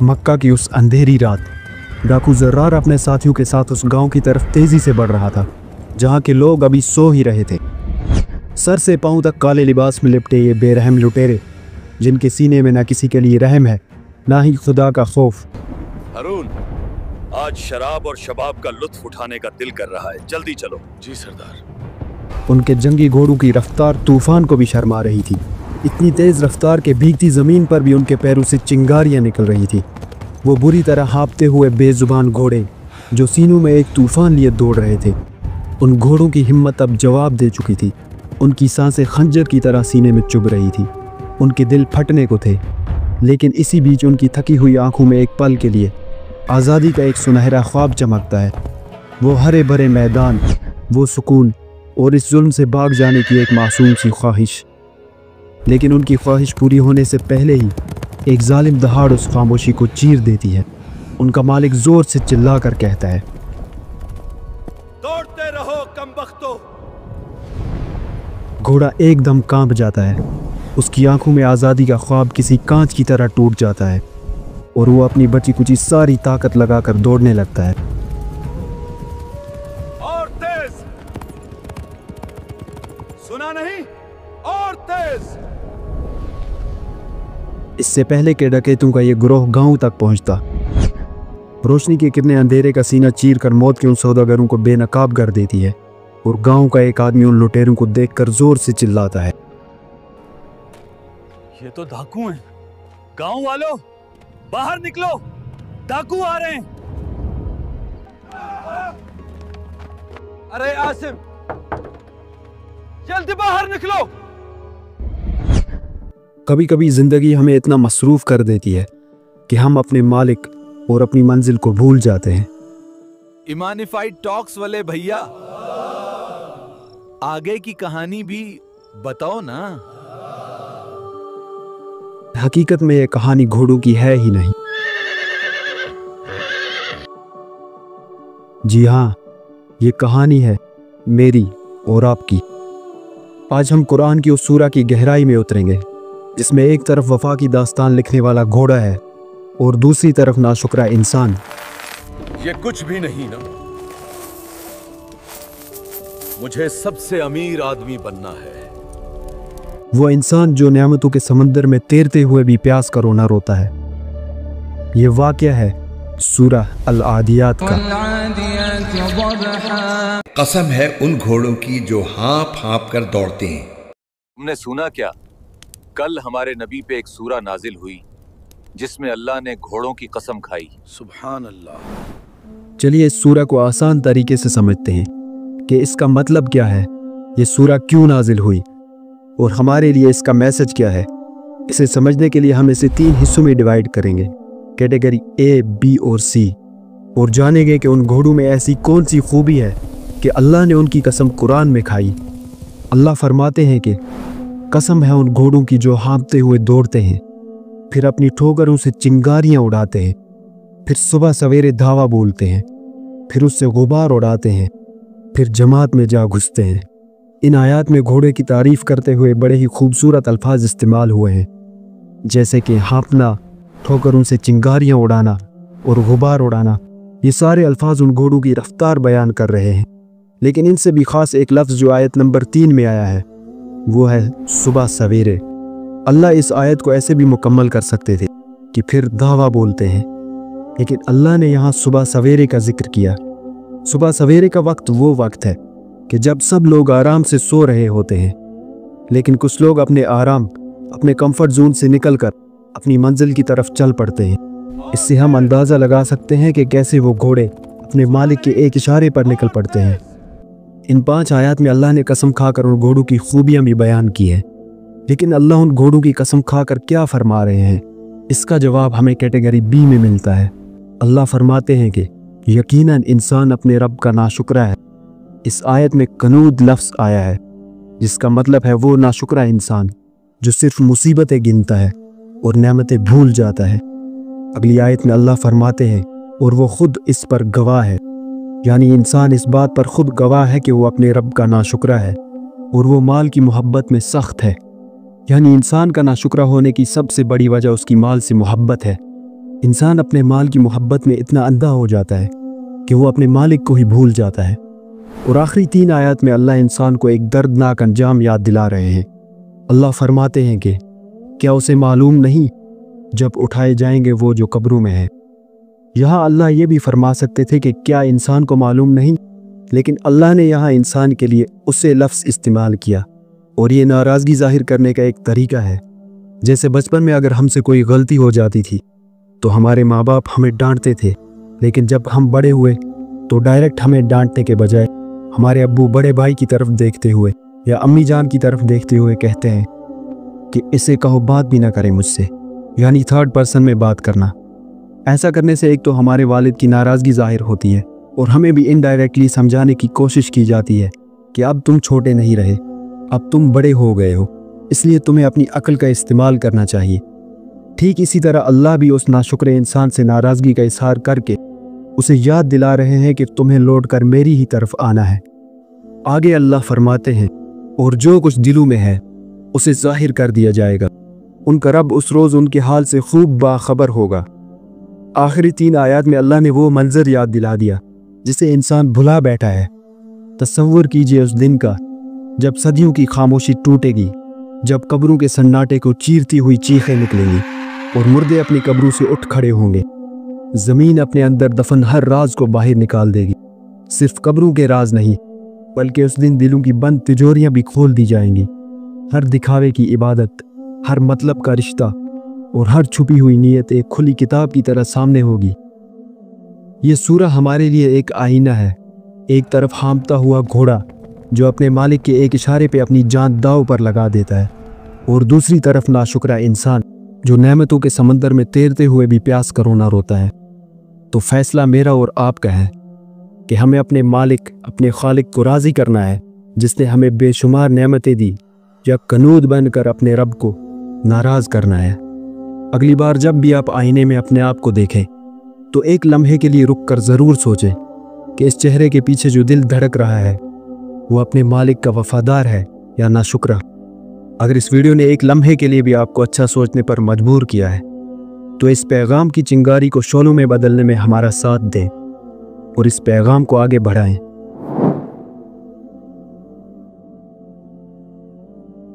मक्का की उस अंधेरी रात डाकू जर्रार अपने साथियों के साथ उस गांव की तरफ तेजी से बढ़ रहा था जहां के लोग अभी सो ही रहे थे। सर से पांव तक काले लिबास में लिपटे ये बेरहम लुटेरे, जिनके सीने में न किसी के लिए रहम है ना ही खुदा का खौफ। हारून, आज शराब और शबाब का लुत्फ उठाने का दिल कर रहा है, जल्दी चलो। जी सरदार। उनके जंगी घोड़ों की रफ्तार तूफान को भी शर्मा रही थी। इतनी तेज रफ्तार के भीगती जमीन पर भी उनके पैरों से चिंगारियां निकल रही थी। वो बुरी तरह हाँफते हुए बेजुबान घोड़े जो सीनों में एक तूफान लिए दौड़ रहे थे। उन घोड़ों की हिम्मत अब जवाब दे चुकी थी। उनकी सांसें खंजर की तरह सीने में चुभ रही थी। उनके दिल फटने को थे, लेकिन इसी बीच उनकी थकी हुई आंखों में एक पल के लिए आज़ादी का एक सुनहरा ख्वाब चमकता है। वो हरे भरे मैदान, वो सुकून और इस जुल्म से भाग जाने की एक मासूम सी ख्वाहिश। लेकिन उनकी ख्वाहिश पूरी होने से पहले ही एक जालिम दहाड़ उस खामोशी को चीर देती है। उनका मालिक जोर से चिल्ला कर कहता है, दौड़ते रहो कमबख्तो। घोड़ा एकदम कांप जाता है। उसकी आंखों में आज़ादी का ख्वाब किसी कांच की तरह टूट जाता है और वो अपनी बची कुची सारी ताकत लगाकर दौड़ने लगता है। और तेज, सुना नहीं? और तेज। इससे पहले कि डकैतों का ये ग्रोह गांव तक पहुंचता, रोशनी की किरणें अंधेरे का सीना चीर कर मौत के उन सौदागरों को बेनकाब कर देती है और गांव का एक आदमी उन लुटेरों को देखकर जोर से चिल्लाता है, ये तो डाकू हैं। गांव वालों, बाहर निकलो, डाकू आ रहे हैं। अरे आसिम, जल्दी बाहर निकलो। कभी कभी जिंदगी हमें इतना मसरूफ कर देती है कि हम अपने मालिक और अपनी मंजिल को भूल जाते हैं। इमानिफाइड टॉक्स वाले भैया, आगे की कहानी भी बताओ ना। हकीकत में ये कहानी घोड़ों की है ही नहीं। जी हाँ, ये कहानी है मेरी और आपकी। आज हम कुरान की उस सूरा की गहराई में उतरेंगे जिसमें एक तरफ वफा की दास्तान लिखने वाला घोड़ा है और दूसरी तरफ नाशुक्रा इंसान। ये कुछ भी नहीं ना, मुझे सबसे अमीर आदमी बनना है। वो इंसान जो नेमतों के समंदर में तैरते हुए भी प्यास का रोना रोता है। ये वाक़या है सूरह अल आदियात का। कसम है उन घोड़ों की जो हाँप हाँप कर दौड़ते हैं। तुमने सुना क्या? कल हमारे नबी पे एक सूरा नाजिल हुई जिसमें अल्लाह ने घोड़ों की कसम खाई। सुभान अल्लाह। चलिए इस सूरा को आसान तरीके से समझते हैं कि इसका मतलब क्या है, ये सूरा क्यों नाजिल हुई और हमारे लिए इसका मैसेज क्या है। इसे समझने के लिए हम इसे 3 हिस्सों में डिवाइड करेंगे, कैटेगरी ए, बी और सी, और जानेंगे कि उन घोड़ों में ऐसी कौन सी खूबी है कि अल्लाह ने उनकी कसम कुरान में खाई। अल्लाह फरमाते हैं कि कसम है उन घोड़ों की जो हाँफते हुए दौड़ते हैं, फिर अपनी ठोकरों से चिंगारियां उड़ाते हैं, फिर सुबह सवेरे धावा बोलते हैं, फिर उससे गुबार उड़ाते हैं, फिर जमात में जा घुसते हैं। इन आयात में घोड़े की तारीफ करते हुए बड़े ही खूबसूरत अल्फाज इस्तेमाल हुए हैं, जैसे कि हाँफना, ठोकरों से चिंगारियां उड़ाना और गुबार उड़ाना। ये सारे अल्फाज उन घोड़ों की रफ्तार बयान कर रहे हैं। लेकिन इनसे भी ख़ास एक लफ्ज़ जो आयत नंबर 3 में आया है वो है सुबह सवेरे। अल्लाह इस आयत को ऐसे भी मुकम्मल कर सकते थे कि फिर दावा बोलते हैं, लेकिन अल्लाह ने यहाँ सुबह सवेरे का जिक्र किया। सुबह सवेरे का वक्त वो वक्त है कि जब सब लोग आराम से सो रहे होते हैं, लेकिन कुछ लोग अपने आराम, अपने कंफर्ट जोन से निकलकर अपनी मंजिल की तरफ चल पड़ते हैं। इससे हम अंदाज़ा लगा सकते हैं कि कैसे वो घोड़े अपने मालिक के एक इशारे पर निकल पड़ते हैं। इन 5 आयत में अल्लाह ने कसम खाकर उन घोड़ों की खूबियाँ भी बयान की है, लेकिन अल्लाह उन घोड़ों की कसम खाकर क्या फरमा रहे हैं, इसका जवाब हमें कैटेगरी बी में मिलता है। अल्लाह फरमाते हैं कि यकीनन इंसान अपने रब का नाशुक्रा है। इस आयत में कनूद लफ्ज़ आया है जिसका मतलब है वो नाशुक्रा इंसान जो सिर्फ मुसीबतें गिनता है और नेमतें भूल जाता है। अगली आयत में अल्लाह फरमाते हैं और वो खुद इस पर गवाह है, यानी इंसान इस बात पर खुद गवाह है कि वो अपने रब का नाशुक्रा है और वो माल की मोहब्बत में सख्त है। यानी इंसान का नाशुक्रा होने की सबसे बड़ी वजह उसकी माल से मोहब्बत है। इंसान अपने माल की मोहब्बत में इतना अंधा हो जाता है कि वो अपने मालिक को ही भूल जाता है। और आखिरी 3 आयत में अल्लाह इंसान को एक दर्दनाक अंजाम याद दिला रहे हैं। अल्लाह फरमाते हैं कि क्या उसे मालूम नहीं जब उठाए जाएंगे वो जो कब्रों में है। यहाँ अल्लाह ये भी फरमा सकते थे कि क्या इंसान को मालूम नहीं, लेकिन अल्लाह ने यहाँ इंसान के लिए उससे लफ्ज़ इस्तेमाल किया, और ये नाराज़गी ज़ाहिर करने का एक तरीका है। जैसे बचपन में अगर हमसे कोई गलती हो जाती थी तो हमारे माँ बाप हमें डांटते थे, लेकिन जब हम बड़े हुए तो डायरेक्ट हमें डांटने के बजाय हमारे अब्बू बड़े भाई की तरफ देखते हुए या अम्मी जान की तरफ देखते हुए कहते हैं कि इसे कहो बात भी ना करें मुझसे, यानी थर्ड पर्सन में बात करना। ऐसा करने से एक तो हमारे वालिद की नाराज़गी ज़ाहिर होती है और हमें भी इनडायरेक्टली समझाने की कोशिश की जाती है कि अब तुम छोटे नहीं रहे, अब तुम बड़े हो गए हो, इसलिए तुम्हें अपनी अक्ल का इस्तेमाल करना चाहिए। ठीक इसी तरह अल्लाह भी उस नाशुक्र इंसान से नाराज़गी का इजहार करके उसे याद दिला रहे हैं कि तुम्हें लौट कर मेरी ही तरफ आना है। आगे अल्लाह फरमाते हैं, और जो कुछ दिलों में है उसे ज़ाहिर कर दिया जाएगा, उनका रब उस रोज़ उनके हाल से खूब बाखबर होगा। आखिरी 3 आयत में अल्लाह ने वो मंजर याद दिला दिया जिसे इंसान भुला बैठा है। तसव्वुर कीजिए उस दिन का जब सदियों की खामोशी टूटेगी, जब कब्रों के सन्नाटे को चीरती हुई चीखें निकलेंगी और मुर्दे अपनी कब्रों से उठ खड़े होंगे। ज़मीन अपने अंदर दफन हर राज को बाहर निकाल देगी, सिर्फ कब्रों के राज नहीं बल्कि उस दिन दिलों की बंद तिजोरियां भी खोल दी जाएंगी। हर दिखावे की इबादत, हर मतलब का रिश्ता और हर छुपी हुई नीयत एक खुली किताब की तरह सामने होगी। ये सूरह हमारे लिए एक आईना है, एक तरफ हाँफता हुआ घोड़ा जो अपने मालिक के एक इशारे पे अपनी जान दांव पर लगा देता है, और दूसरी तरफ नाशुक्रा इंसान जो नेमतों के समंदर में तैरते हुए भी प्यास का रोना रोता है। तो फैसला मेरा और आपका है कि हमें अपने मालिक, अपने खालिक को राज़ी करना है जिसने हमें बेशुमार नेमतें दी, या कनूद बनकर अपने रब को नाराज़ करना है। अगली बार जब भी आप आईने में अपने आप को देखें तो एक लम्हे के लिए रुक कर ज़रूर सोचें कि इस चेहरे के पीछे जो दिल धड़क रहा है वो अपने मालिक का वफादार है या नाशुक्रा। अगर इस वीडियो ने एक लम्हे के लिए भी आपको अच्छा सोचने पर मजबूर किया है तो इस पैगाम की चिंगारी को शोलों में बदलने में हमारा साथ दें और इस पैगाम को आगे बढ़ाएं।